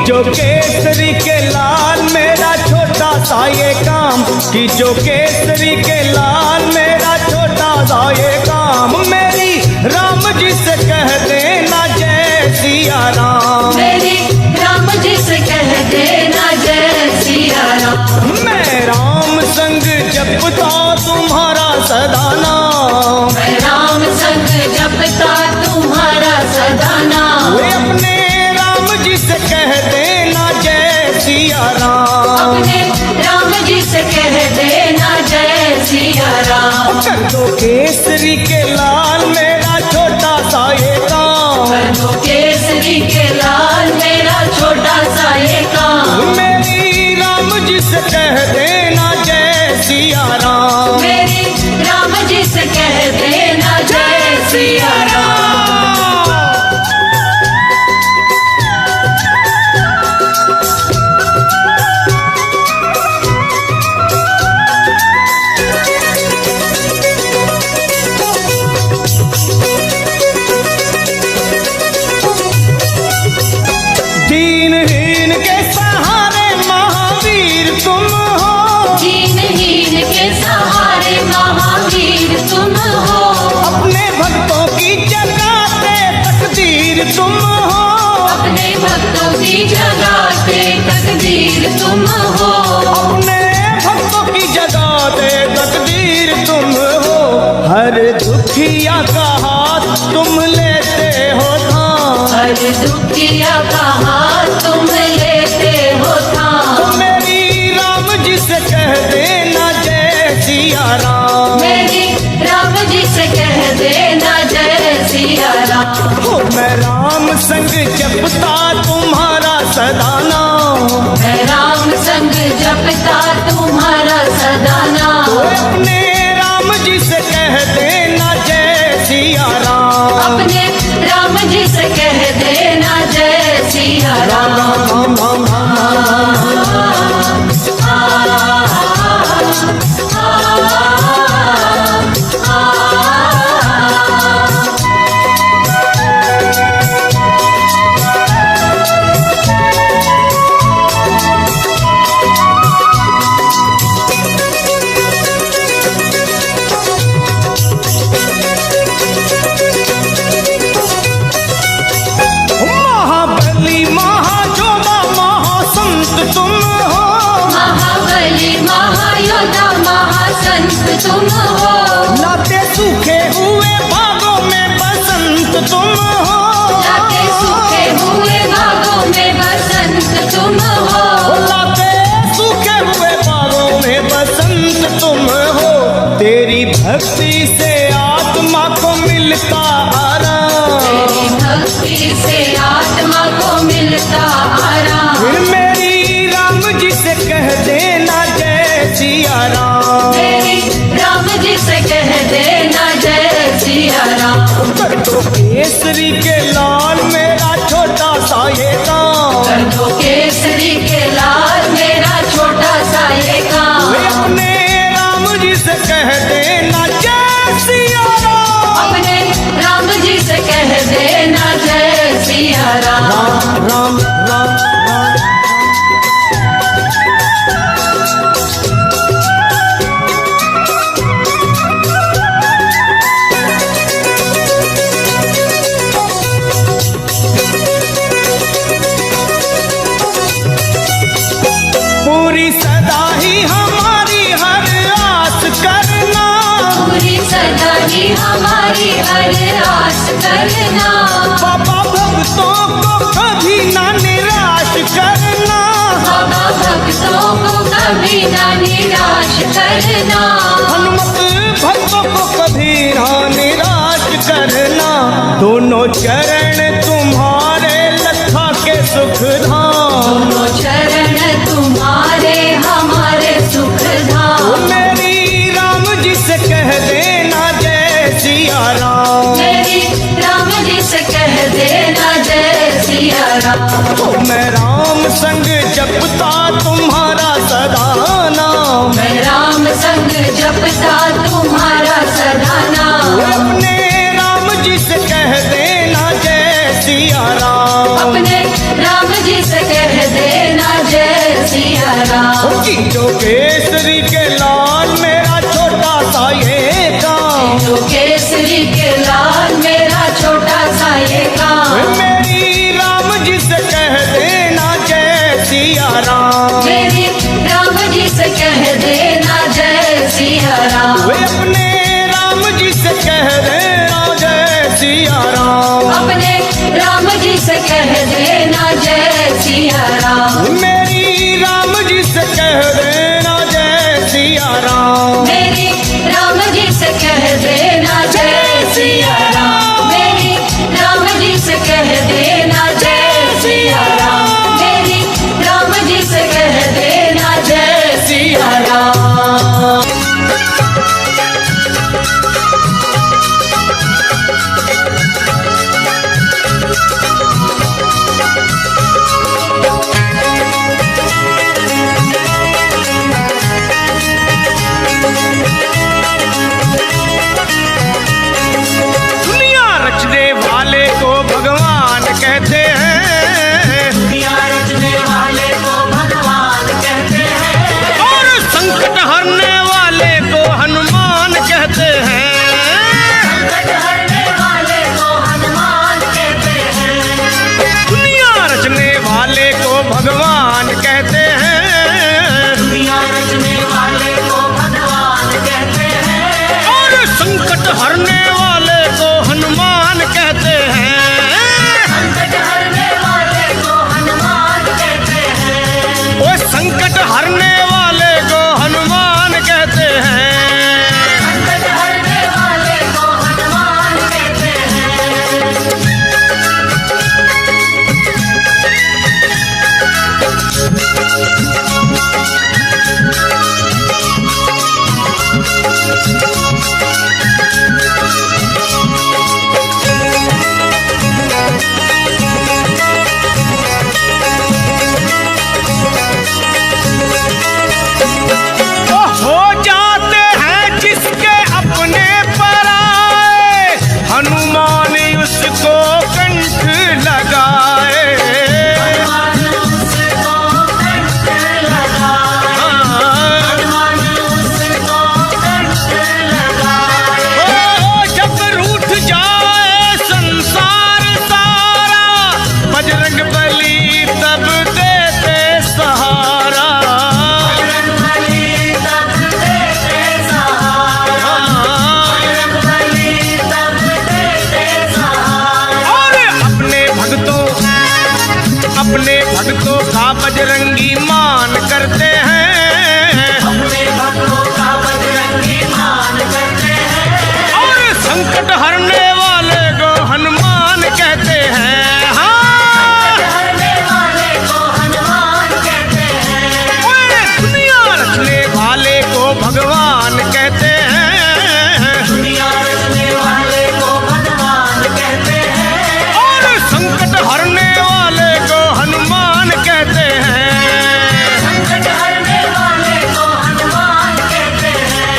जो केसरी के लाल मेरा छोटा सा ये काम, कि जो केसरी के लाल मेरा छोटा सा ये काम, मेरी राम जी से कह देना जय सिया राम, मेरी राम जी से कह देना जय सिया राम। मैं राम संग जपता तुम्हारा सदा नाम, मैं राम संग जपता तुम्हारा सदा नाम। वे अपने राम जी से कह देना जय सिया राम, अपने राम जी से कह देना जय सिया राम। कर दो केसरी के लाल मेरा छोटा सा ये काम, कर दो केसरी के लाल मेरा छोटा सा ये काम, मेरी राम जी से कह देना जय सिया राम, मेरी राम जी से कह देना जय सिया राम। दीनहीन के सहारे महावीर तुम हो, दीनहीन के सहारे महावीर तुम हो, अपने भक्तों की जगाते तकदीर तुम हो, अपने भक्तों की जगाते तकदीर तुम हो, अपने भक्तों की जगाते तकदीर तुम हो, हर दुखिया का हाथ तुम लेते हो थाम, हर दुखिया का हाथ तुम लेते हो थाम। तो मेरी राम जी से कह देना जय सिया राम, मेरी राम जी से कह देना जय सिया राम। हो मैं राम संग जपता तुम्हारा सदा नाम, मैं राम संग जपता तुम्हारा सदा नाम। अपने राम जी से कह देना जय सिया राम, अपने राम जी से कह देना जय सिया राम। राम राम राम महाबली महाजोधा महासंत तुम हो, महाबली महायोधा महासंत तुम हो, लाते सूखे हुए बागों में बसंत तुम हो, लाते सूखे हुए बागों में बसंत तुम हो, लाते सूखे हुए बागों में बसंत तुम हो, तेरी भक्ति से आत्मा को मिलता आराम, तेरी भक्ति से आत्मा को मिलता आराम। फिर मेरी राम जी से कह देना जय सिया राम, मेरी राम जी से कह देना जय सिया राम। कर दो केसरी के लाल मेरा छोटा सा ये काम, कर दो केसरी के लाल मेरा छोटा सा ये काम, वे अपने राम जी से कह देना जय सिया राम, अपने राम जी से कह देना जय सिया राम। राम राम राम राम। पूरी सदा ही हमारी हर आस करना, पूरी सदा ही हमारी हर आस करना, बाबा भक्तों को कभी ना निराश करना, बाबा भक्तों को कभी ना निराश करना, हनुमत भक्तों को कभी ना निराश करना, दोनों चरण तुम्हारे लखा के सुख धाम, दोनों चरण तुम्हारे हमारे सुख धाम। मेरी राम जी से कह देना जय सिया राम, मेरी राम जी से कह देना जय सिया राम। मैं राम संग जपता तुम्हारा सदा नाम, मैं राम संग जपता तुम्हारा सदा नाम। अपने राम जी से कह देना जय सिया राम, अपने राम जी से कह देना जय सिया राम। जो केसरी के लाल मेरा छोटा सा ये काम, जो केसरी के लाल मेरा छोटा सा ये काम। मेरी राम जी से कह देना जय सिया राम, मेरी राम जी से कह देना जय सिया राम। अपने राम जी से कह देना जय सिया राम, अपने राम जी से कह देना जय सिया राम। मेरी राम जी से कह देना जय सिया राम, मेरी राम जी से कह देना जय सिया राम। मेरी राम जी से कह देना जय सिया राम। मेरी राम जी से कह देना जय सिया राम। दुनिया रचने वाले को भगवान कहते हैं, दुनिया रचने वाले को भगवान कहते हैं। और संकट हरने वाले को हनुमान कहते हैं, संकट हरने वाले को हनुमान कहते हैं। दुनिया रचने वाले को भगवान कहते हैं, दुनिया रचने वाले को भगवान कहते हैं। और संकट हरने वाले को हनुमान कहते हैं। संकट हरने वाले को हनुमान कहते हैं। वो संकट हरने वाले को हनुमान कहते हैं। संकट हरने वाले को हनुमान कहते हैं। वो हो जाते हैं जिसके अपने पर आए, हनुमान उसको कंठ लगाए। हनुमान उसको कंठ लगाए। हनुमान उसको कंठ लगाए। ओ जब रूठ जाए संसार सारा, बजरंग बली तब देते सहारा। बजरंगबली तब देते सहारा। बजरंगबली तब देते सहारा। और अपने भक्तों का बजरंगी मान करते हैं, अपने भक्तों का बजरंगी मान करते हैं। और संकट हरने वाले को हनुमान कहते हैं। हाँ, हरने वाले को हनुमान कहते हैं। ओए, दुनिया रचने वाले को भगवान कहते हैं, दुनिया रचने वाले को भगवान कहते हैं। और संकट हरने वाले को हनुमान कहते हैं। संकट हरने वाले को हनुमान कहते हैं।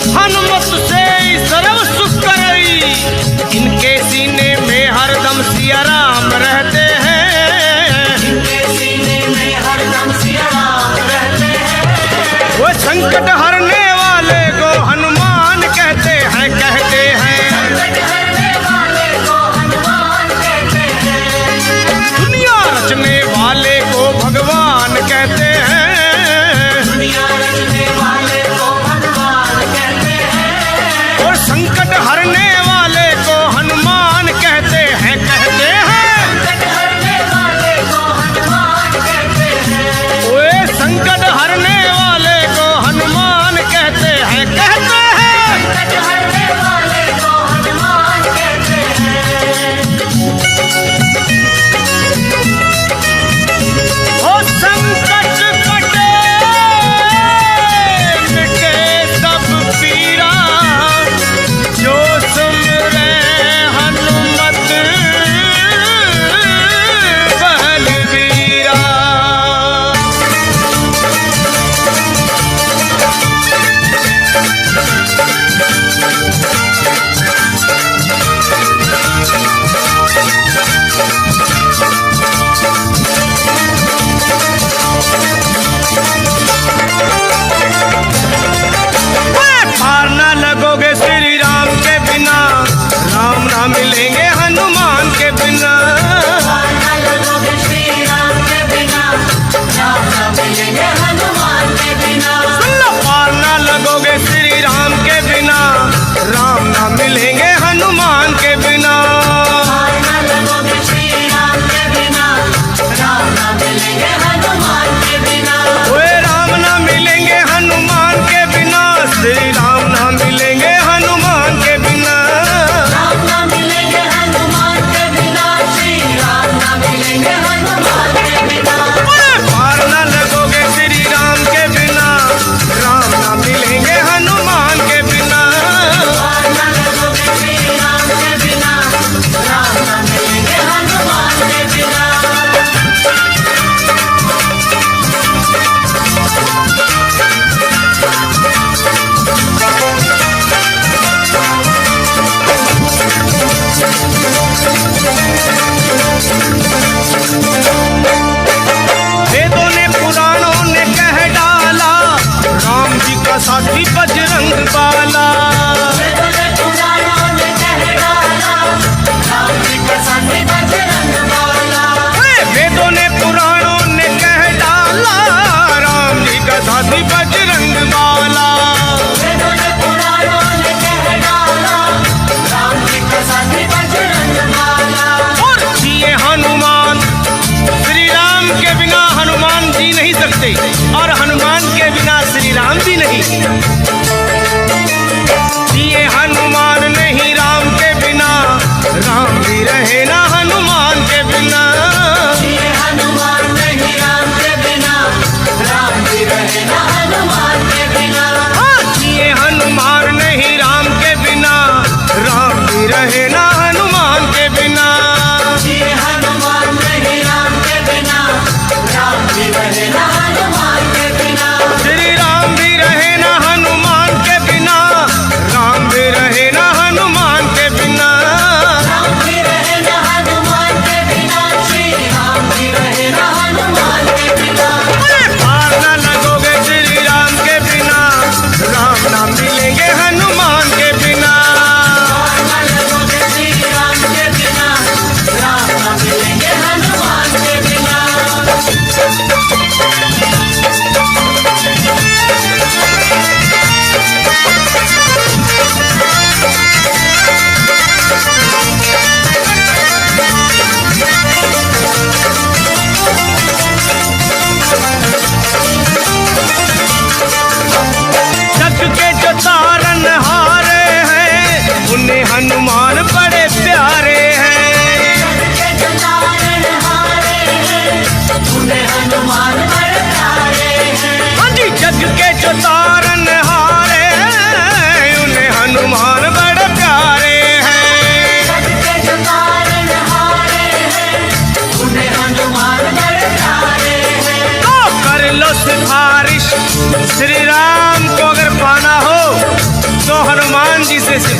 हनुमत से सर्व सुख करई, इनके सीने में हरदम सिया राम रहते हैं। इनके सीने में हरदम सिया राम रहते हैं। वो संकट हरने वाले को हनुमान कहते हैं, कहते हैं। संकट हरने वाले को हनुमान कहते हैं। दुनिया रचने वाले को भगवान कहते हैं। दुनिया रचने वाले को भगवान कहते हैं। और संकट हरने वाले को हनुमान कहते हैं, कहते हैं। संकट हरने वाले को हनुमान कहते हैं। ओए संकट हरने वाले को हनुमान कहते हैं, कहते हैं। संकट हरने वाले को हनुमान कहते हैं। ओ संकट कटे मिटे सब पीरा, जो सुमरे हनुमत बलबीरा। पार ना लगोगे श्री राम के बिना, राम ना मिलेंगे हनुमान के बिना। पार न लगोगे श्री राम के बिना, राम न मिलेंगे हनुमान के बिना। सुन लो, पार ना लगोगे श्री राम के बिना, राम ना मिलेंगे हनुमान के बिना।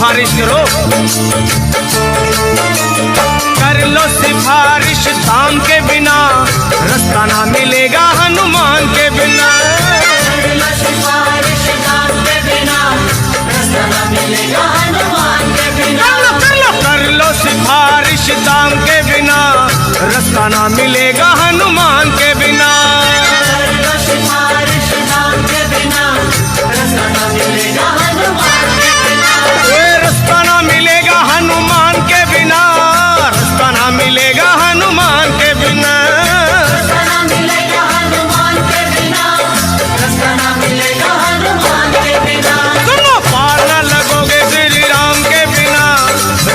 सिफारिश करो, कर लो सिफारिश दाम के बिना, रास्ता ना मिलेगा हनुमान के बिना। कर लो सिफारिश दाम के बिना, रास्ता न मिलेगा हनुमान के बिना। कर लो सिफारिश दाम के बिना, रास्ता ना मिलेगा हनुमान के बिना। कर लो सिफारिश दाम के बिना, रास्ता न मिलेगा हनुमान के बिना। रास्ता ना मिलेगा हनुमान के बिना, रास्ता ना मिलेगा हनुमान के बिना। रास्ता न मिलेगा हनुमान के बिना, रास्ता न मिलेगा हनुमान के बिना। सुनो, पार ना लगोगे श्री राम के बिना,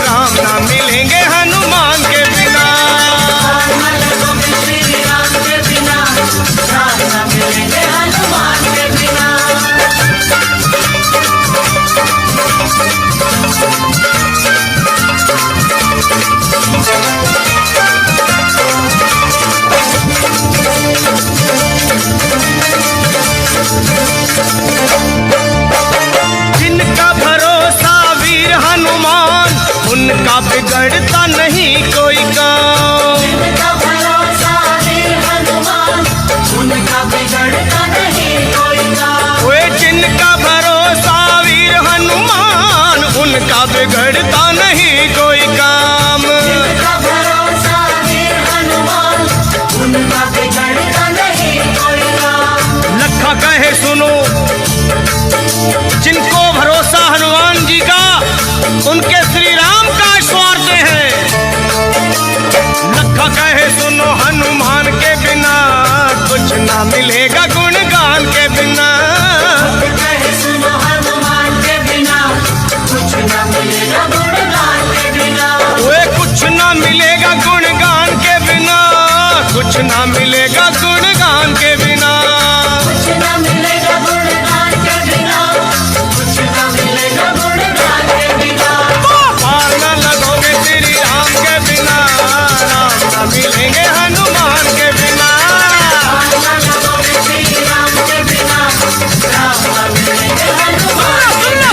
राम ना मिलेंगे हनुमान के बिना। राम न लगोगे श्री राम के बिना, राम न मिलेंगे हनुमान के बिना। जिनका भरोसा वीर हनुमान, उनका बिगड़ता नहीं कोई काम। जिनका भरोसा वीर हनुमान, उनका बिगड़ता नहीं कोई काम। वे जिनका भरोसा वीर हनुमान, उनका बिगड़ता नहीं कोई काम। जिनका भरोसा वीर हनुमान, उनका बिगड़ता नहीं कोई काम। लखा कहे सुनो, जिनको भरोसा हनुमान जी का, उनके श्री राम का स्वार्थ है। लखा कहे सुनो, हनुमान के बिना कुछ ना मिलेगा गुणगान के बिना। कहे सुनो हनुमान के बिना, कुछ न मिलेगा गुणगान के बिना। वे कुछ ना मिलेगा गुणगान के बिना, कुछ ना मिलेगा गुणगान के बिना। कुछ न मिलेगा गुणगान के बिना, कुछ न मिलेगा गुणगान के बिना। पार ना लगोगे श्री राम के बिना, राम ना मिलेंगे हनुमान के बिना। राम न लगोगे श्री राम के बिना, राम न मिलेंगे हनुमान के बिना।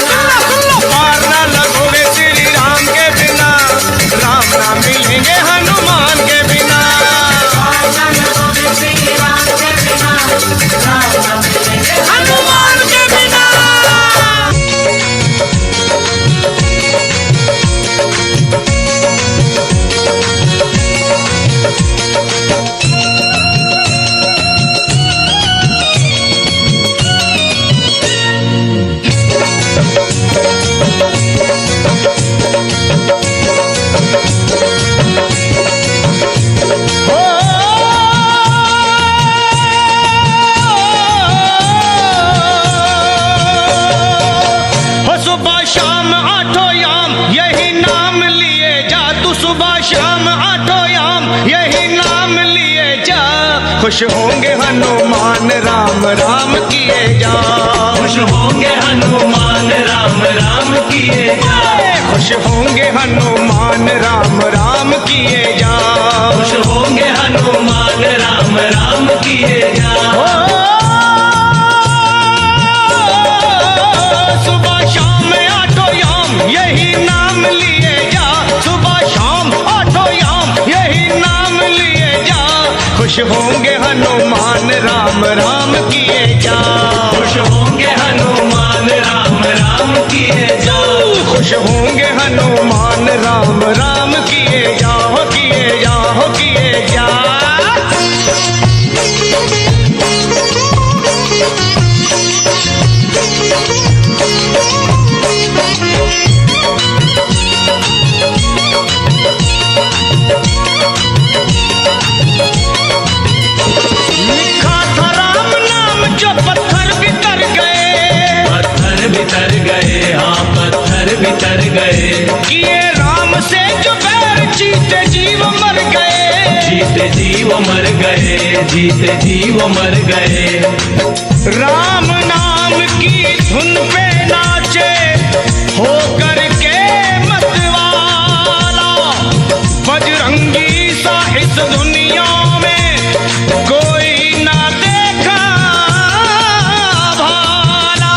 पार ना लगोगे श्री राम के बिना, राम ना मिलेंगे हनुमान के बिना। राम न लगोगे श्री राम के बिना, राम न मिलेंगे हनुमान के बिना। हो सुबह शाम आठों याम यही नाम लिए जा, तू सुबह शाम आठों याम यही नाम लिए जा। खुश होंगे हनुमान राम राम किए जा, खुश होंगे हनुमान राम राम किए जा। खुश होंगे हनुमान राम राम किए जा। खुश होंगे हनुमान राम राम किए जा। सुबह शाम आठों याम यही नाम लिए जा, सुबह शाम आठों याम यही नाम लिए जा। खुश होंगे हनुमान राम राम किए जा। खुश होंगे हनुमान राम राम किए जा। खुश होंगे हनुमान राम राम किए जा, हो किए जा, हो किए जा। लिखा था राम नाम जो पत्थर बितर गए, पत्थर बितर गए, हाँ पत्थर बितर गए। किए राम से जो बैर जीते जीव मर गए। जीते जीव मर गए, जीते जीव मर गए। राम नाम की धुन पे नाचे होकर के मतवाला, बजरंगी सा इस दुनिया में कोई ना देखा भाला।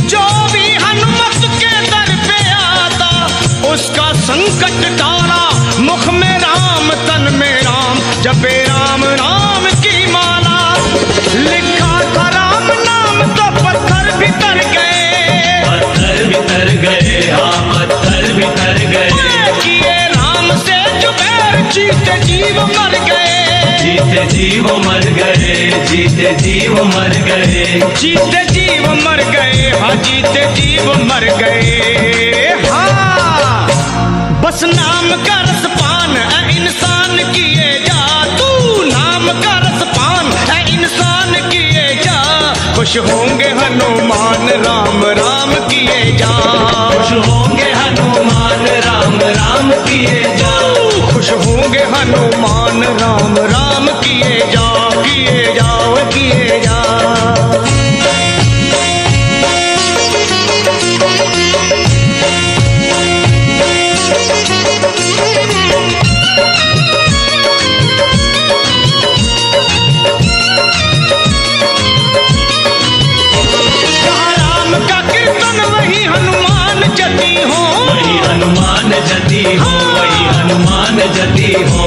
जो भी हनुमत के दर पे आता जीव मर गए, जीते जीव मर गए। जीते जीव मर गए, हाँ जीते जीव मर गए। हाँ बस नाम का रसपान है इंसान किए जा, तू नाम का रसपान है इंसान किए जा। खुश होंगे हनुमान राम राम किए जा, खुश होंगे हनुमान राम राम किए जा। खुश होंगे हनुमान राम राम किए जा, किए जाओ किए जा। जती हो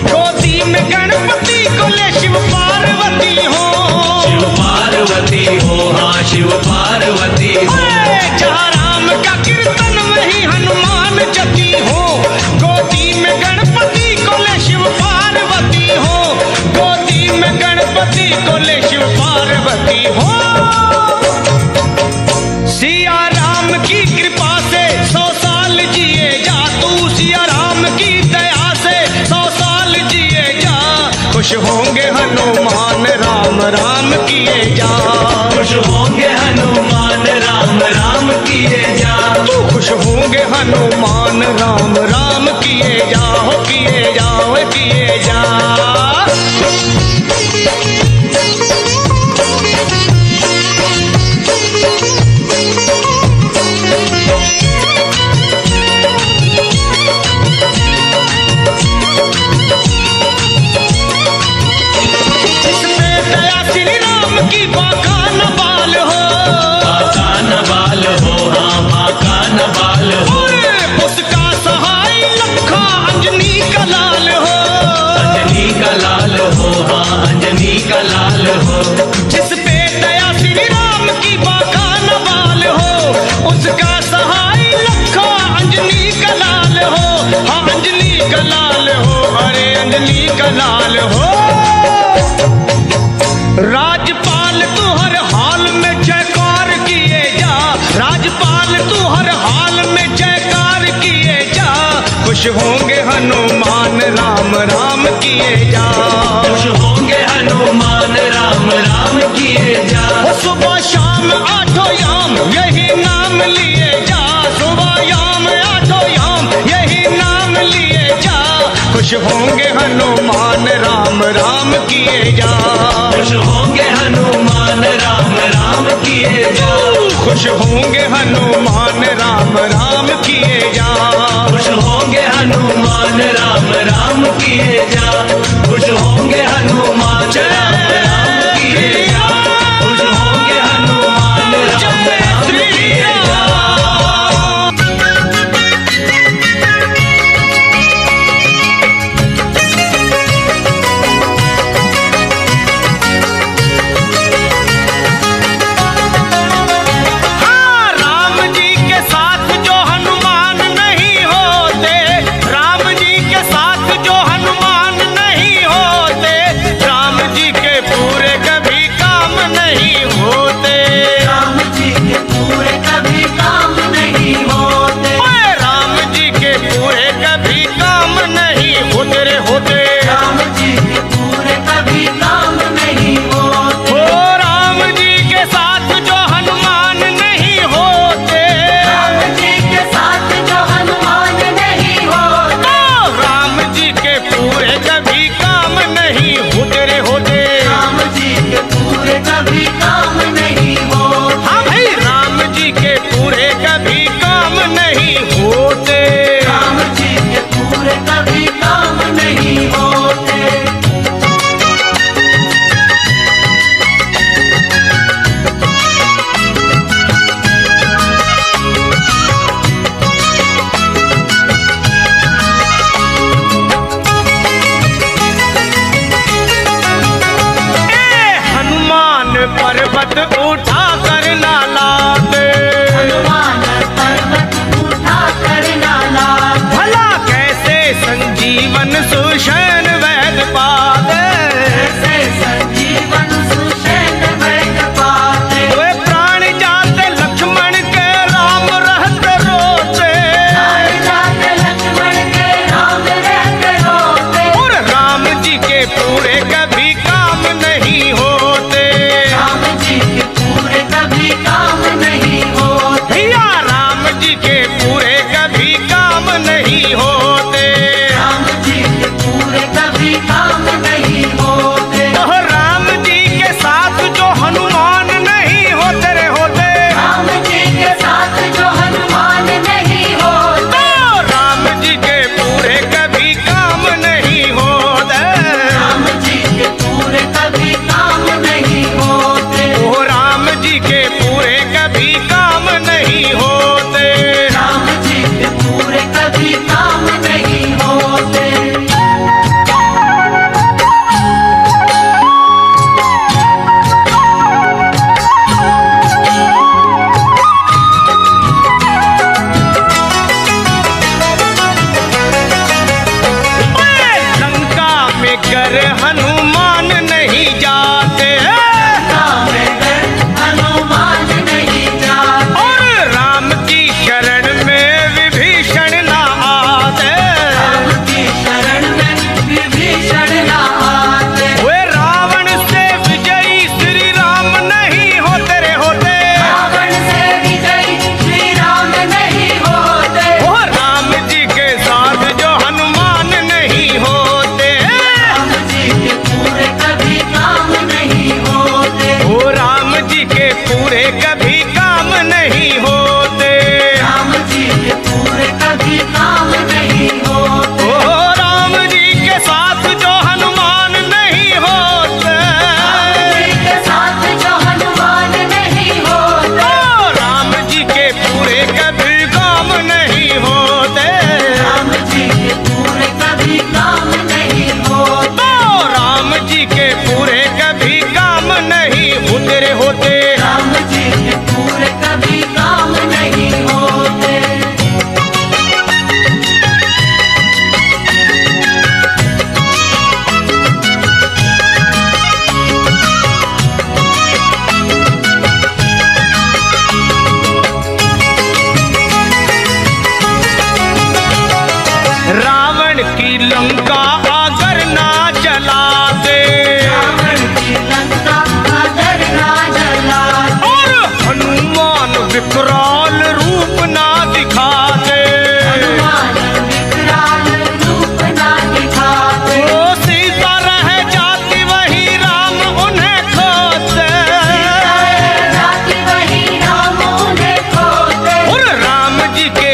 गोदी में गणपति को ले शिव पार्वती हो, शिव पार्वती हो, हाँ शिव पार्वती हो। जहाँ राम का कीर्तन वही हनुमान जती हो। गोदी में गणपति को ले शिव पार्वती हो, गोदी में गणपति को ले शिव पार्वती हो। सिया राम की कृपा से 100 साल जिए जा, तू सिया राम की दया से 100 साल जिए जा। खुश होंगे हनुमान राम राम किए जा, खुश होंगे हनुमान राम राम किए जा। तू खुश होंगे हनुमान राम राम किए जा, हो किए जाओ किए जा। की बाका न बाल हो, बाका न बाल हो, हाँ बाका न बाल हो। उसका सहाय लखा अंजनी का लाल हो, अंजनी का लाल हो, हाँ अंजनी का लाल हो। जिस पे दया श्री राम की बाका न बाल हो, उसका सहाय लखा अंजनी का लाल हो, हाँ अंजनी का लाल हो, अरे अंजनी का लाल हो। राजपाल तू हर हाल में जयकार किए जा, राजपाल तू हर हाल में जयकार किए जा। खुश होंगे हनुमान राम राम किए जा, खुश होंगे हनुमान राम राम किए जा। सुबह शाम आठों याम यही नाम लिए जा, सुबह याम आठों याम यही नाम लिए जा। खुश होंगे हनुमान राम राम किए जा, खुश होंगे हनुमान राम राम किए जा। खुश होंगे हनुमान राम राम किए जा, खुश होंगे हनुमान राम राम किए जा। खुश होंगे हनुमान राम राम किए जा। खुश होंगे हनुमान राम राम किए जा।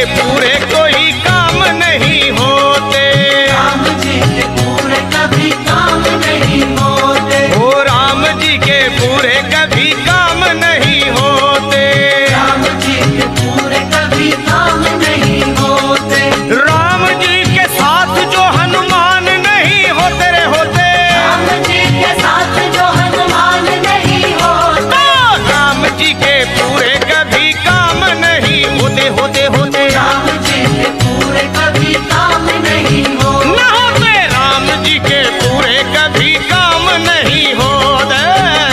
पूरे कोई काम नहीं होते। राम जी के पूरे कभी काम नहीं होते। ओ राम जी के पूरे कभी काम नहीं होते। राम जी के पूरे कभी काम नहीं होते। राम जी के साथ जो हनुमान नहीं होते रे होते। राम जी के साथ जो हनुमान नहीं होते। राम जी के पूरे कभी काम नहीं होते होते होते। राम जी के पूरे कभी काम नहीं होते। ना होते राम जी के पूरे कभी काम नहीं होते।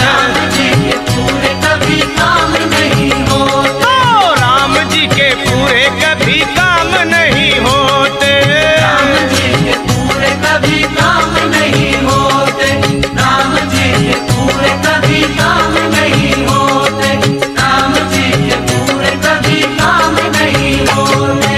राम जी के पूरे कभी काम नहीं होते। राम जी के पूरे कभी काम नहीं होते। राम जी के पूरे कभी काम नहीं होते। राम जी के पूरे कभी काम नहीं होते। राम जी के पूरे कभी काम नहीं होते।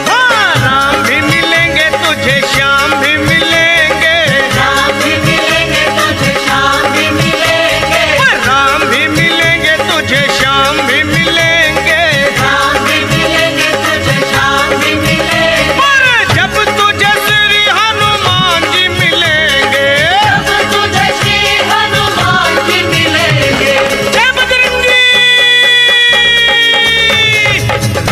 हाँ, राम भी मिलेंगे तुझे, श्याम भी मिलेंगे। राम भी मिलेंगे तुझे, श्याम भी मिलेंगे। राम भी मिलेंगे तुझे, श्याम भी मिलेंगे। राम भी मिलेंगे तुझे, श्याम भी मिलेंगे। पर जब तुझे श्री हनुमान जी मिलेंगे। जब तुझे श्री हनुमान जी मिलेंगे। जय बजरंगी।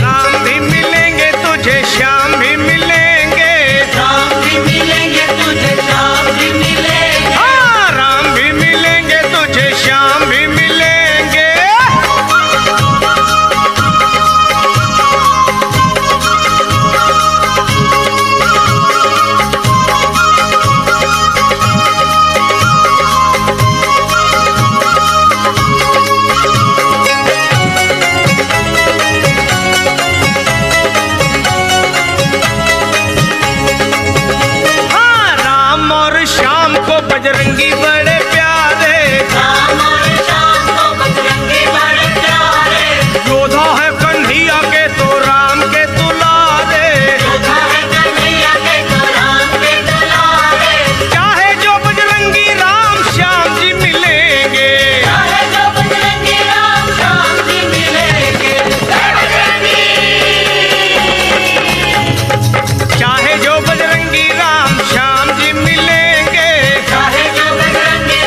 राम भी मिलेंगे तुझे, श्याम भी मिलेंगे। राम भी मिलेंगे तुझे, श्याम भी मिलेंगे। हाँ, राम भी मिलेंगे तुझे, श्याम भी मिलेंगे। हाँ, राम और श्याम को बजरंगी बड़े प्यारे। राम और श्याम को बजरंगी बड़े प्यारे। योद्धा है कन्हैया के तो राम के दुलारे। योद्धा है कन्हैया के तो राम के दुलारे। चाहे जो बजरंगी राम श्याम जी मिलेंगे। चाहे जो बजरंगी राम श्याम जी मिलेंगे। जय बजरंगी। चाहे जो बजरंगी राम श्याम जी मिलेंगे। चाहे जो बजरंगी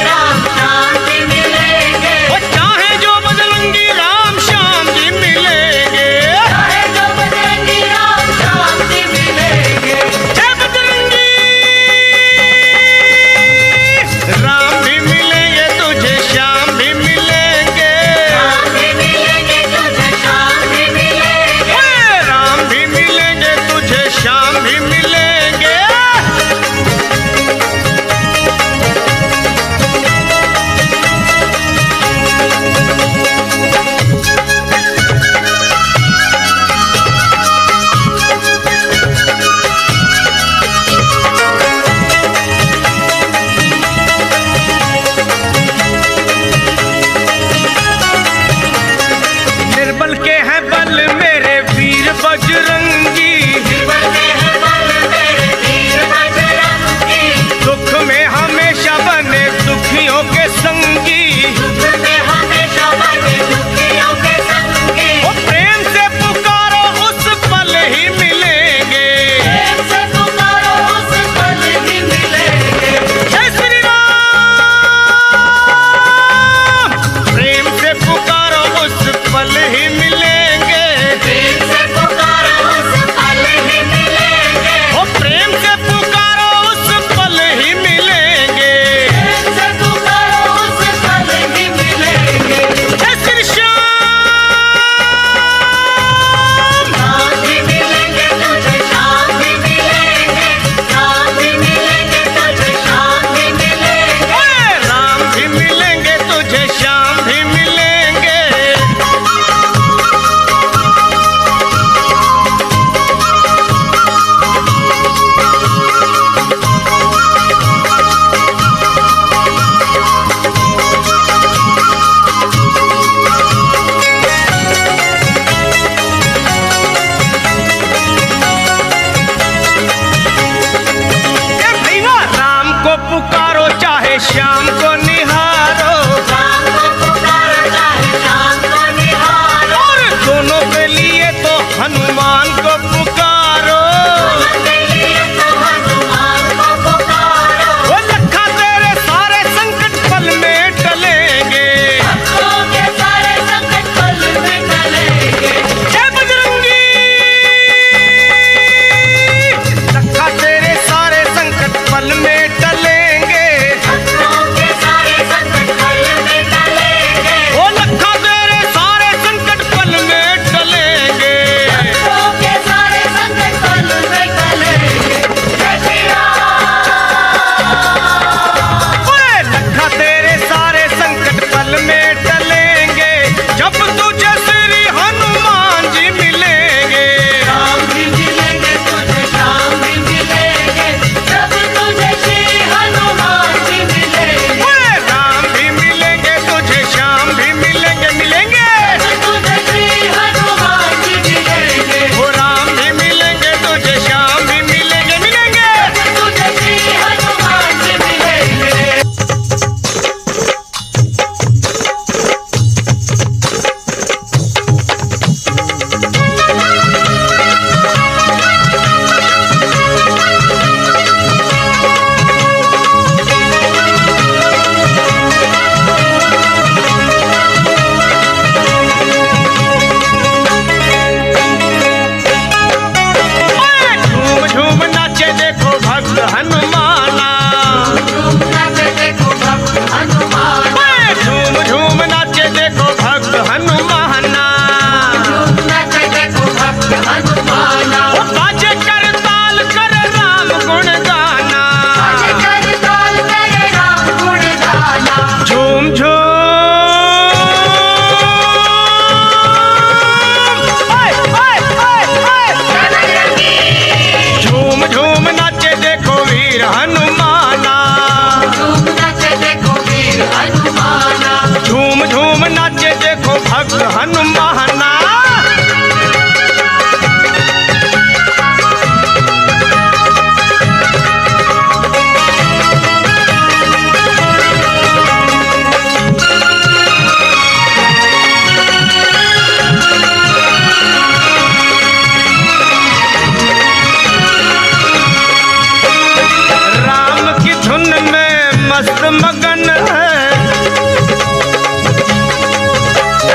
शाम को निहारो, शाम को पुकारो चाहे शाम को निहारो, और दोनों के लिए तो हनुमान को पुकारो। के लिए तो हनुमान को पुकारो। वो लखा तेरे सारे संकट पल में टलेंगे, भक्तों के सारे संकट पल में टलेंगे। जय बजरंगी। लखा तेरे सारे संकट पल में टलेंगे, भक्तों के सारे संकट पल में टलेंगे। वो लखा तेरे सारे संकट पल में टलेंगे। भक्तों के सारे संकट पल में टलेंगे। जय श्री राम। ओए लखा तेरे सारे संकट पल में टलेंगे, जब तुझे श्री हनुमान जी मिलेंगे। राम भी मिलेंगे तुझे, श्याम भी मिलेंगे, जब तुझे श्री हनुमान जी मिलेंगे। ओए राम भी मिलेंगे तुझे, श्याम भी मिलेंगे, मिलेंगे। जब तुझे श्री हनुमान जी मिलेंगे। वो राम भी मिलेंगे तुझे, श्याम भी मिलेंगे, मिलेंगे। जब तुझे श्री हनुमान जी मिलेंगे। ओए झूम झूम नाचे देखो भक्त हनुमाना। झूम नाचे देखो भक्त हनुमान। ओए झूम झूम नाचे देखो भक्त हनुमाना। झूम नाचे देखो भक्त हनुमान। वो बाजे कर ताल कर राम गुण गाना। आज कर ताल करे राम गुण गाना। झूम झूम ओए, ओए, ओए, ओए। झूम झूम नाचे देखो वीर हनुमाना। झूम नाचे देखो वीर हनुमान। झूम झूम नाचे देखो भक्त हनुमाना। राम की धुन में मस्त मगन है,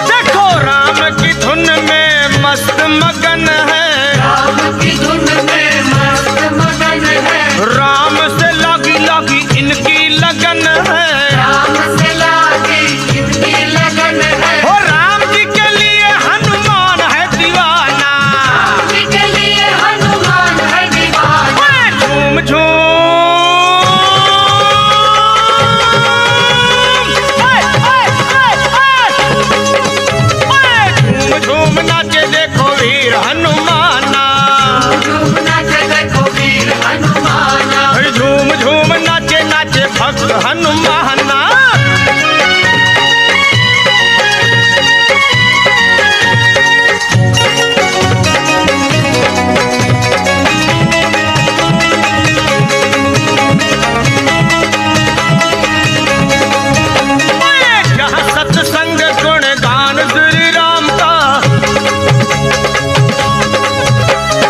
देखो राम की धुन में मस्त मगन है। राम की धुन में मस्त मगन है। राम से लागी लागी इनकी लगन है। राम से लागी इनकी लगन है। ओ राम जी के लिए हनुमान है दीवाना। जी के लिए हनुमान है दीवाना। ओए झूम झूम ओए, ओए, ओए, ओए। ओए झूम झूम नाचे देखो वीर हनुमाना। झूम नाचे देखो वीर हनुमान। अरे झूम झूम नाचे नाचे भक्त हनुमाना। ओए जहाँ सत्संग गुण गान श्री राम का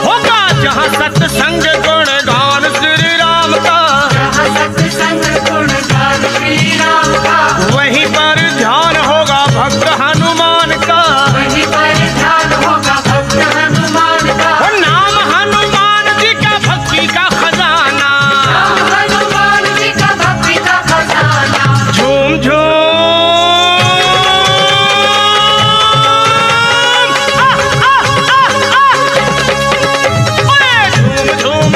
होगा, जहाँ सत्संग गुण गान श्री राम का, जहाँ सत्संग गुण गान श्री राम का। वहीं पर ध्यान होगा भक्त हनुमान का। वहीं पर ध्यान होगा भक्त हनुमान का। वो नाम हनुमान जी का भक्ति का खजाना। राम हनुमान जी का भक्ति का खजाना। झूम झूम ओए झूम झूम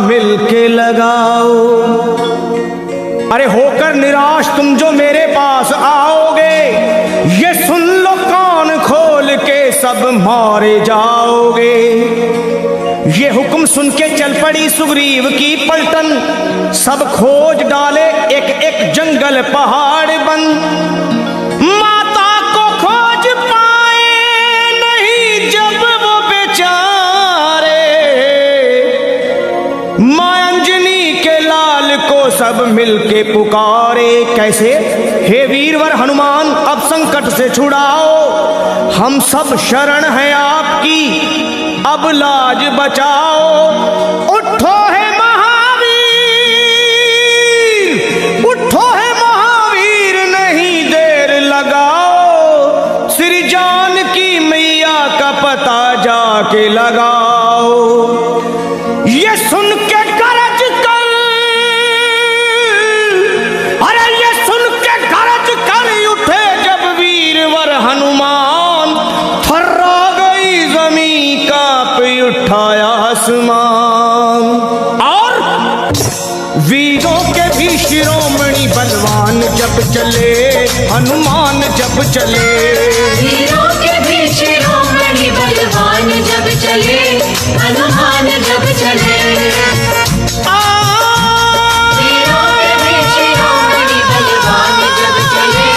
मिल के लगाओ। अरे होकर निराश तुम जो मेरे पास आओगे, ये सुन लो कान खोल के सब मारे जाओगे। ये हुक्म सुन के चल पड़ी सुग्रीव की पलटन, सब खोज डाले एक एक जंगल पहाड़ बन। माता को खोज पाए नहीं जब वो बेचारे, मां अंजनी के लाल को सब मिलके पुकारे। कैसे? हे वीरवर हनुमान अब संकट से छुड़ाओ, हम सब शरण हैं आपकी, अब लाज बचाओ। उठो है महावीर, उठो है महावीर, नहीं देर लगाओ। श्री जानकी मैया का पता जाके लगाओ। ये सुन के गरज कर, अरे ये सुन के गरज कर उठे जब वीरवर हनुमान, थर्रा गई जमीन कांप उठाया आसमान। और वीरों के भी शिरोमणि बलवान जब चले, हनुमान जब चले। वीरों के भी शिरोमणि बलवान जब चले, हनुमान जब चले। वीरों के भी शिरोमणि बलवान जब चले,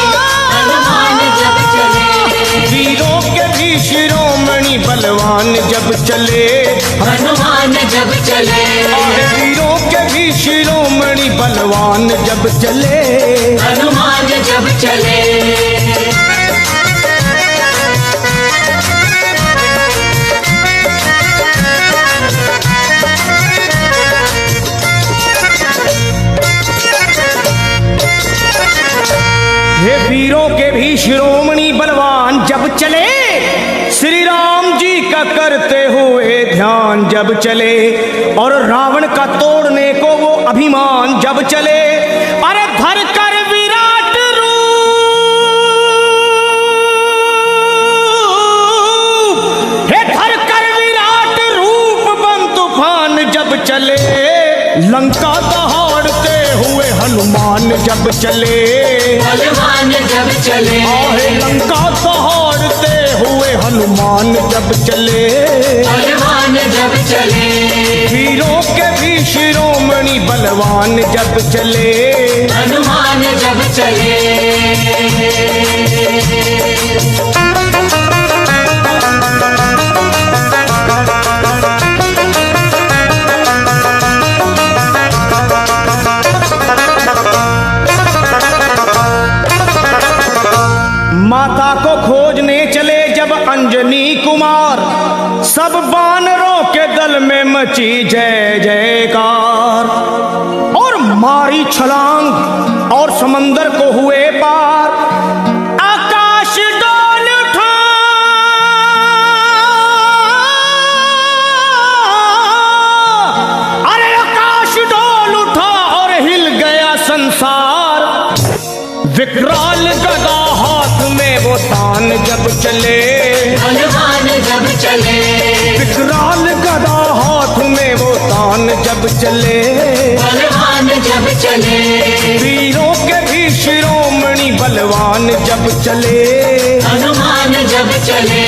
हनुमान जब चले। वीरों के भी शिरोमणि बलवान जब चले, हनुमान जब चले। वीरों के भी शिरोमणि बलवान जब चले, हनुमान जब चले। हे वीरों के भी शिरोमणि बलवान जब चले, श्री राम जी का करते हुए ध्यान जब चले, और रावण का तोड़ने को वो अभिमान जब चले। अरे धर कर विराट रूप, हे धर कर विराट रूप बन तूफान जब चले, लंका दहाड़ते हुए हनुमान जब चले। बलवान जब चले। आहे लंका दहाड़ते हुए हनुमान जब चले, बलवान जब चले। वीरों के भी शिरोमणि बलवान जब चले, हनुमान जब चले। माता को खोजने चले जब अंजनी कुमार, सब बानरों के दल में मची जय जयकार। और मारी छलांग और समंदर को हुए पार, आकाश डोल उठा, अरे आकाश डोल उठा और हिल गया संसार। विकराल गदा हाथ में वो तान जब चले, हनुमान जब चले। विकराल गदा हाथ में वो तान जब चले, बलवान जब चले। वीरों के भी शिरोमणि बलवान जब चले, हनुमान जब चले।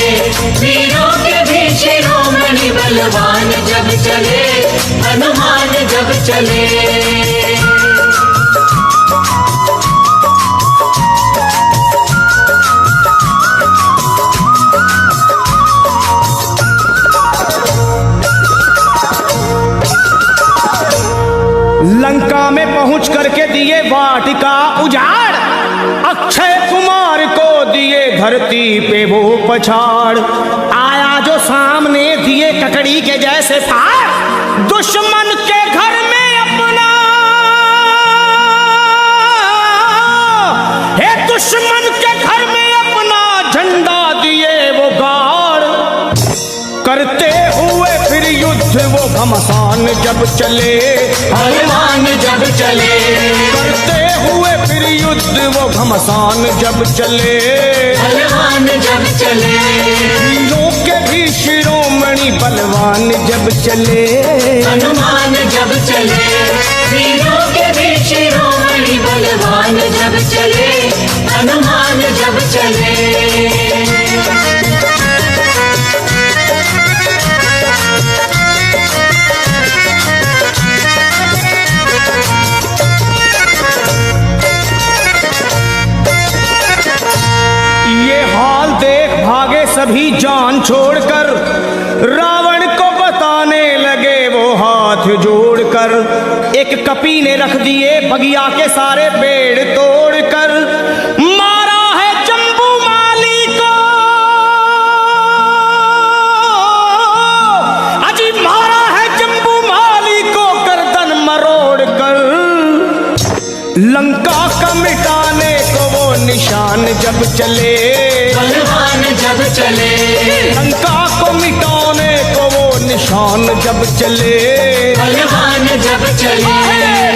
वीरों के भी शिरोमणि बलवान जब चले, हनुमान जब चले। लंका में पहुंच करके दिए वाटिका उजाड़, अक्षय कुमार को दिए धरती पे वो पछाड़। आया जो सामने दिए ककड़ी के जैसे फाड़, दुश्मन के घर में अपना, हे दुश्मन के घर में अपना झंडा दिए वो गाड़। करते हुए फिर युद्ध वो घमसान जब चले, हनुमान जब चले। करते हुए फिर युद्ध वो घमसान जब चले, हनुमान जब चले। वीरों के भी शिरोमणि बलवान जब चले, हनुमान जब चले, वीरों के भी शिरोमणि बलवान जब चले, हनुमान जब चले। ये हाल देख भागे सभी जान छोड़कर, रावण को बताने लगे वो हाथ जोड़कर। एक कपी ने रख दिए बगिया के सारे पेड़ तोड़कर, मारा है जम्बू माली को, अजी मारा है जम्बू माली को गर्दन मरोड़ कर। लंका का मिटाने को वो निशान जब चले, बलवान जब चले, लंका को मिटाने को वो निशान जब चले, बलवान जब चले।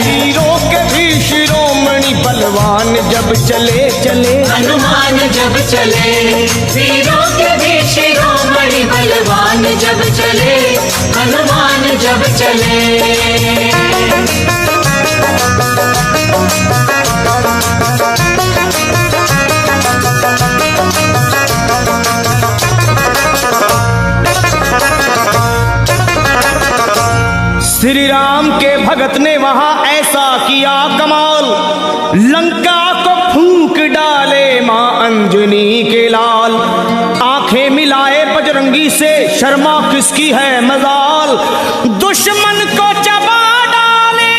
वीरों के भी शिरोमणि बलवान जब चले चले, हनुमान जब चले, वीरों के भी शिरोमणि बलवान जब चले, हनुमान जब चले। श्री राम के भगत ने वहां ऐसा किया कमाल, लंका को फूंक डाले मां अंजनी के लाल। आंखें मिलाए बजरंगी से, शर्मा किसकी है मजाल, दुश्मन को चबा डाले,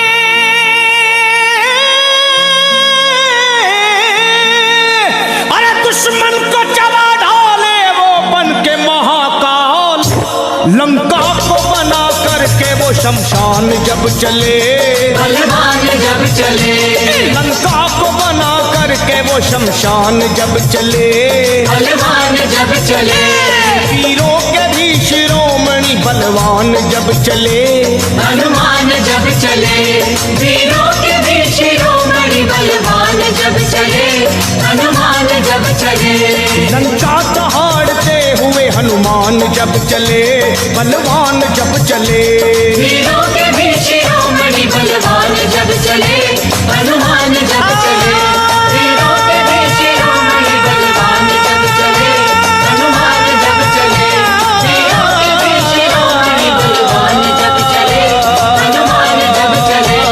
अरे दुश्मन को चबा डाले वो बन के महाकाल। लंका को बना करके वो शमशान जब चले, बलवान जब चले, लंका को बना करके वो शमशान जब चले, बलवान जब चले। वीरों के भी शिरोमणि बलवान जब चले, हनुमान जब चले, वीरों के भी शिरोमणि बलवान जब चले, हनुमान जब चले। लंका दहाड़ते हुए हनुमान जब चले, बलवान जब चले, वीरों के भी शिरोमणि बलवान जब चले, हनुमान जब चले। वीरों के भी शिरोमणि बलवान जब चले, हनुमान जब चले। वीरों के भी शिरोमणि बलवान जब चले, हनुमान जब चले।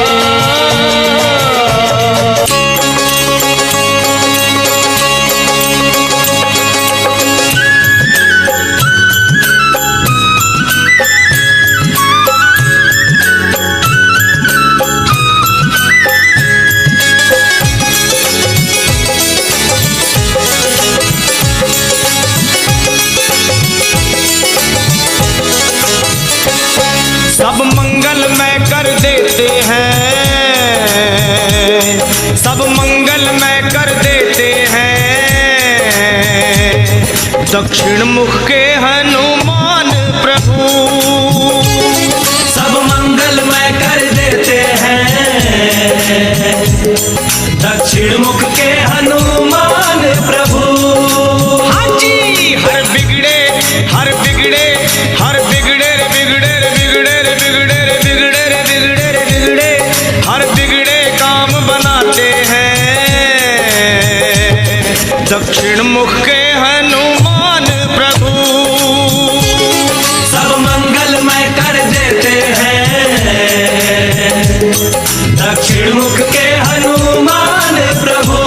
सब मंगलमय कर देते हैं, सब मंगलमय कर देते हैं, दक्षिण मुख के हनुमान प्रभु। सब मंगलमय कर देते हैं, दक्षिण मुख के हनुमान प्रभु। हाँ जी, हर बिगड़े हर बिगड़े हर बिगड़े रे बिगड़े रे बिगड़े रे बिगड़े रे बिगड़े रे बिगड़े रे बिगड़े, हर बिगड़े काम बनाते हैं, दक्षिण मुख के हनुमान प्रभु। सब मंगलमय कर देते हैं, दक्षिण मुख के हनुमान प्रभु।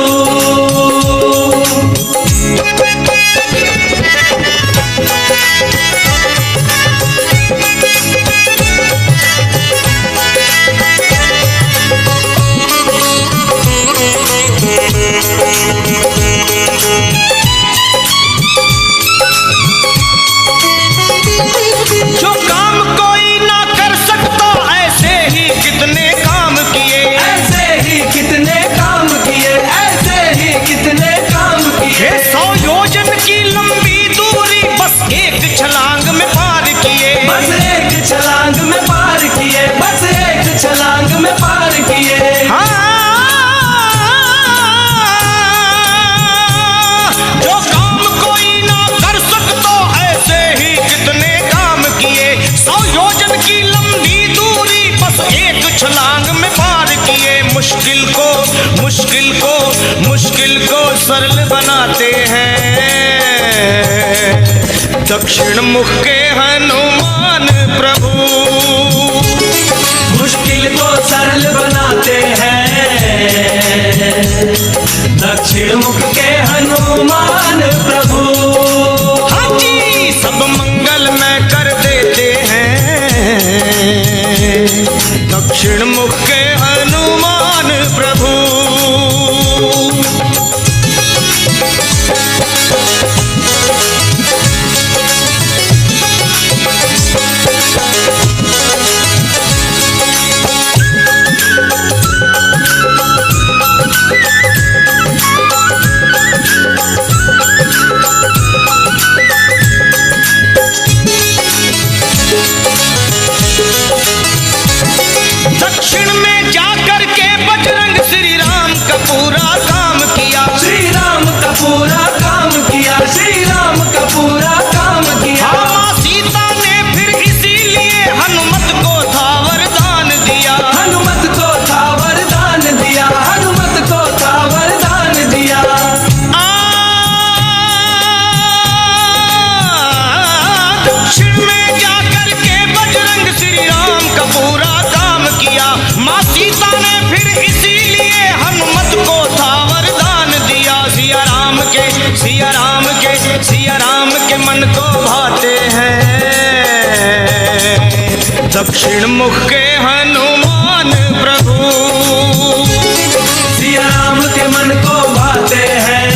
जो काम कोई ना कर सकता, ऐसे ही कितने काम किए, ऐसे ही कितने काम किए, ऐसे ही कितने काम किए। 100 योजन की लंबी दूरी बस एक छलांग में पार किए, बस एक छलांग में पार किए, बस एक छलांग में पार किए। हाँ, जो काम कोई ना कर सकता, ऐसे ही छलांग में पार किए, मुश्किल को सरल बनाते हैं। दक्षिण मुख के हनुमान प्रभु मुश्किल को सरल बनाते हैं। दक्षिण मुख के हनुमान प्रभु हाँ जी सब मंगल में कर देते हैं। दक्षिण मुख के हनुमान प्रभु दक्षिण में जाकर के बजरंग श्री राम का पूरा काम किया। श्री राम का पूरा काम किया। श्री राम का पूरा काम किया। माँ सीता ने फिर इसीलिए हनुमत को था वरदान दिया। हनुमत को था वरदान दिया। हनुमत को था वरदान दिया। दक्षिण में जाकर के बजरंग श्री राम का पूरा काम किया। माँ सीता ने फिर इसीलिए हनुमत को था वरदान दिया। सिया राम के मन को भाते हैं। दक्षिण मुख के हनुमान प्रभु सिया राम के मन को भाते हैं।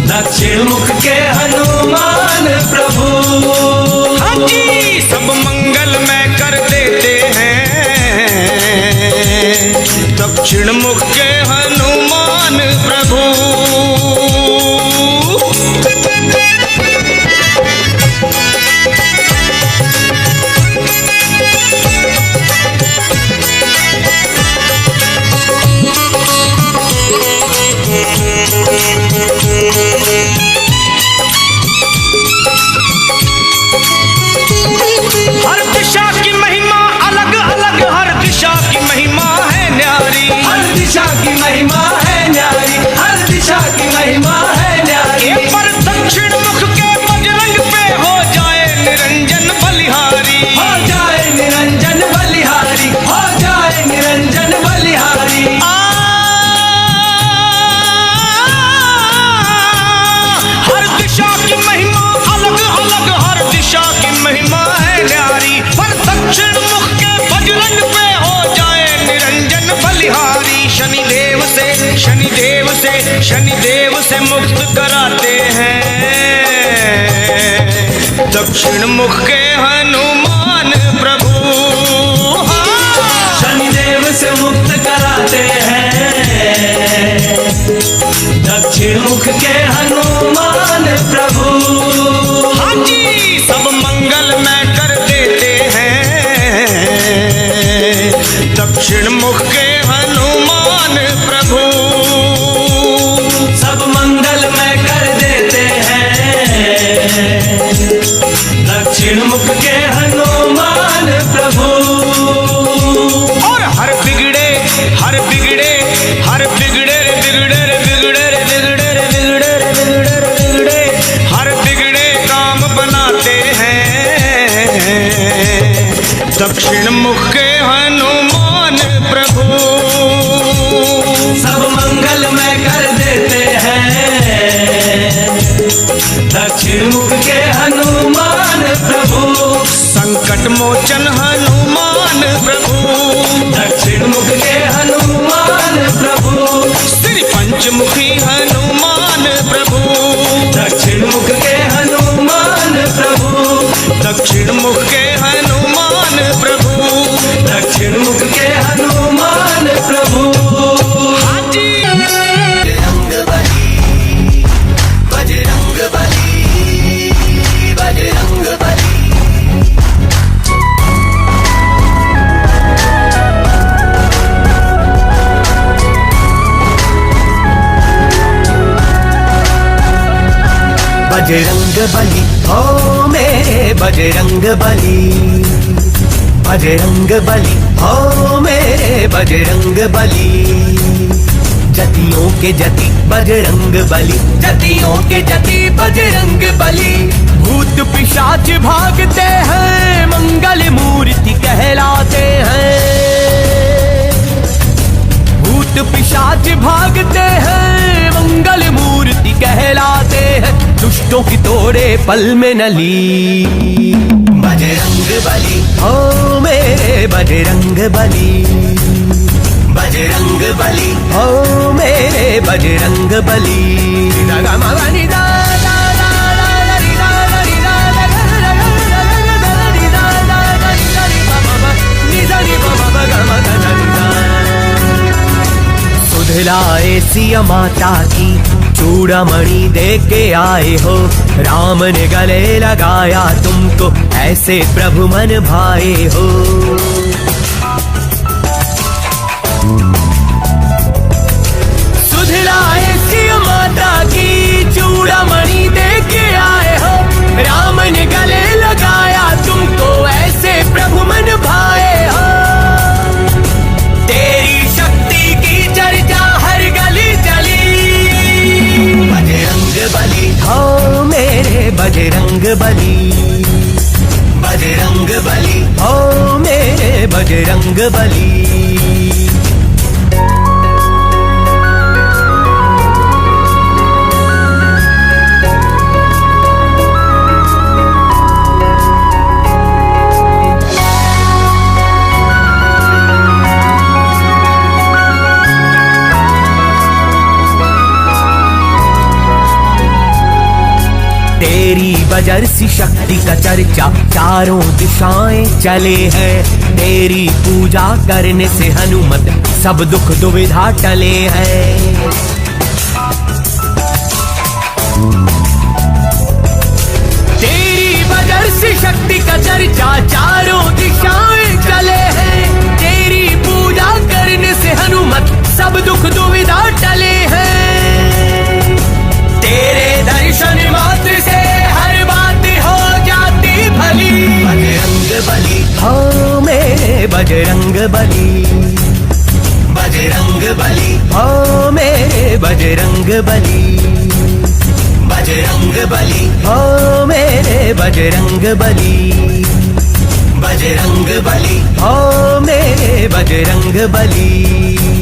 दक्षिण मुख के हनुमान प्रभु हाँ जी सब मंगल में कर देते हैं। दक्षिण मुख के हनुमान प्रभु हर दिशा की महिमा अलग अलग, हर दिशा की महिमा है न्यारी। हर दिशा की महिमा है न्यारी। हर दिशा की महिमा है न्यारी। पर दक्षिण मुख के बजरंग पे हो जाए निरंजन बलिहारी। हो जाए निरंजन बलिहारी। हो जाए निरंजन बलिहारी। हर दिशा की महिमा अलग अलग, हर दिशा की महिमा है न्यारी। पर दक्षिण मुख के बजरंग पे हो जाए निरंजन बलिहारी। शनिदेव से मुक्त कराते हैं। दक्षिण मुख के हनुमान प्रभु शनिदेव से मुक्त कराते हैं। दक्षिण मुख के हनुमान प्रभु हाँ जी सब मंगल में कर देते हैं। दक्षिण मुख के हनुमान प्रभु सब मंगल में कर देते हैं। दक्षिण मुख के हनुमान प्रभु और हर बिगड़े हर बिगड़े काम बनाते हैं। दक्षिण मुख के हनुमान प्रभु सब मंगल में कर देते हैं। दक्षिण मुख के हनुमान प्रभु संकट मोचन हनुमान प्रभु। दक्षिण मुख के हनुमान प्रभु श्री पंचमुखी हनुमान प्रभु। दक्षिण मुख के हनुमान प्रभु दक्षिण मुख के हनुमान प्रभु। दक्षिण मुख के हनुमान प्रभु हाँ जी बजरंग बली बजरंग बली बजरंग बली हो मेरे बजरंग बली बजरंग बली, हो मेरे बजरंग बली। जतियों के जति बजरंग बली, जतियों के जति बजरंग बली। भूत पिशाच भागते हैं, मंगल मूर्ति कहलाते हैं। भूत पिशाच भागते हैं, मंगल मूर्ति कहलाते हैं। दुष्टों की तोड़े पल में नली, बजरंग बली, हो मेरे बजरंग बली। बजरंग बली, हो मेरे बजरंग बली। सुधलाए सिया माता की चूड़ामणि दे के आए हो। राम ने गले लगाया तुमको, ऐसे प्रभु मन भाए हो। सुधलाए सिया माता की चूड़ामणि दे के आए हो। राम ने गले लगाया तुमको, ऐसे प्रभु मन भाए हो। तेरी शक्ति की चर्चा हर गली चली, बजरंग बली, हो मेरे बजरंग बली। बजरंग बली, हो मेरे बजरंग बली। तेरी बजर सी शक्ति का चर्चा चारों दिशाएं चले हैं। तेरी पूजा करने से हनुमत सब दुख दुविधा टले हैं। तेरी बजर सी शक्ति का चर्चा चारों दिशाएं चले हैं। तेरी पूजा करने से हनुमत सब दुख दुविधा टले हैं। तेरे दर्शन मात्र से हर बात हो जाती भली, बजरंग बली, हो मेरे बजरंग बली। बजरंग बली, हो मेरे बजरंग बली। बजरंग बली, हो मेरे बजरंग बली। बजरंग बली, हो मेरे बजरंग बली।